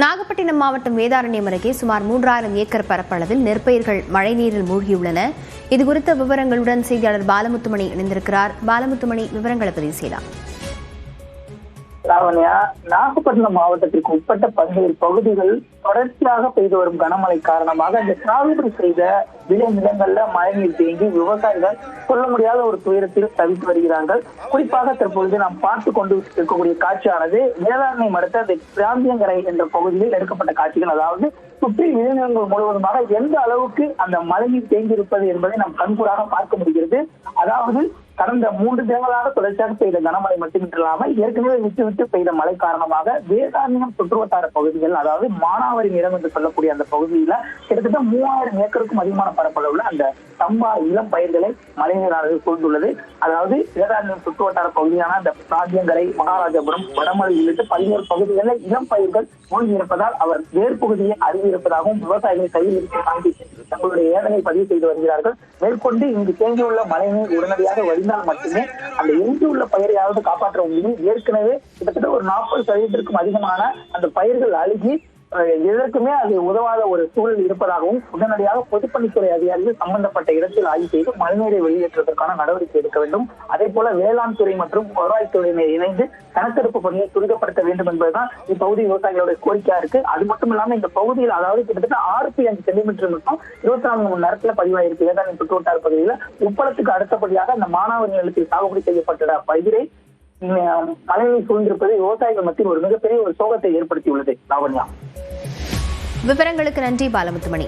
நாகப்பட்டினம் மாவட்டம் வேதாரண்யம் அருகே சுமார் 3000 ஏக்கர் பரப்பளவில் நெற்பயிர்கள் மழைநீரில் மூழ்கியுள்ளன. இதுகுறித்த விவரங்களுடன் செய்தியாளர் பாலமுத்துமணி இணைந்திருக்கிறார். பாலமுத்துமணி, விவரங்களை பதிவு செய்யலாம். லாவண்யா, நாகப்பட்டினம் மாவட்டத்திற்கு உட்பட்ட பல்வேறு பகுதிகள் தொடர்ச்சியாக பெய்து வரும் கனமழை காரணமாக இந்த சாகுபடி செய்த விளை நிலங்கள்ல மழைநீர் தேங்கி விவசாயிகள் சொல்ல முடியாத ஒரு துயரத்தில் தவித்து வருகிறார்கள். குறிப்பாக தற்பொழுது நாம் பார்த்து கொண்டு இருக்கக்கூடிய காட்சியானது வேதாரண்யம் அடுத்த அந்த பிராந்தியங்கரை என்ற பகுதியில் எடுக்கப்பட்ட காட்சிகள். அதாவது சுற்றி விளைநிலங்கள் முழுவதுமாக எந்த அளவுக்கு அந்த மழைநீர் தேங்கி இருப்பது என்பதை நாம் கண்கூடாக பார்க்க முடிகிறது. அதாவது கடந்த 3 தினங்களாக தொடர்ச்சியாக பெய்த கனமழை மட்டுமில்லாமல் ஏற்கனவே விட்டு பெய்த மழை காரணமாக வேதாரண்யம் சுற்றுவட்டார பகுதிகள், அதாவது மானாவாரி நிலம் என்று சொல்லக்கூடிய அந்த பகுதியில கிட்டத்தட்ட 3000 ஏக்கருக்கும் அதிகமான பரப்பளவுல அந்த சம்பா இளம் பயிர்களை மழைநீரானது சூழ்ந்துள்ளது. அதாவது வேதாரண்யம் சுற்றுவட்டார பகுதியான அந்த பிராந்தியங்கரை, மகாராஜபுரம், வடமலை உள்ளிட்ட பல்வேறு பகுதிகளில் இளம் பயிர்கள் மூழ்கி இருப்பதால் அவர் வேர்பகுதியை அறிவியிருப்பதாகவும் விவசாயிகள் கையில் இருக்க தங்களுடைய ஏதனை பதிவு செய்து வருகிறார்கள். மேற்கொண்டு இங்கு தேங்கியுள்ள மழைநீர் உடனடியாக வடிந்தால் மட்டுமே அந்த எஞ்சியுள்ள பயிரையாவது காப்பாற்ற முடியும். ஏற்கனவே கிட்டத்தட்ட ஒரு 40% அதிகமான அந்த பயிர்கள் அழுகி எதற்குமே அது உதவாத ஒரு சூழல் இருப்பதாகவும் உடனடியாக பொதுப்பணித்துறை அதிகாரிகள் சம்பந்தப்பட்ட இடத்தில் ஆய்வு செய்து மழைநீரை வெளியேற்றுவதற்கான நடவடிக்கை எடுக்க வேண்டும். அதே போல வேளாண் துறை மற்றும் வருவாய்த்துறையினர் இணைந்து கணக்கெடுப்பு பணியை துரிதப்படுத்த வேண்டும் என்பதுதான் இப்பகுதி விவசாயிகளுடைய கோரிக்கையா இருக்கு. அது மட்டும் இல்லாம இந்த பகுதியில் அதாவது கிட்டத்தட்ட 6.5 சென்டிமீட்டர் மட்டும் 24 மணி நேரத்துல பதிவாயிருக்கு. வேதாரண்யம் சுற்றுவட்டார பகுதியில உப்பளத்துக்கு அடுத்தபடியாக அந்த மானாவாரி நிலத்தில் சாகுபடி செய்யப்பட்ட பயிரை மழைநீர் சூழ்ந்திருப்பது விவசாயிகள் மத்தியில் ஒரு மிகப்பெரிய ஒரு சோகத்தை ஏற்படுத்தியுள்ளது. லாவண்யா, விவரங்களுக்கு நன்றி பாலமுத்துமணி.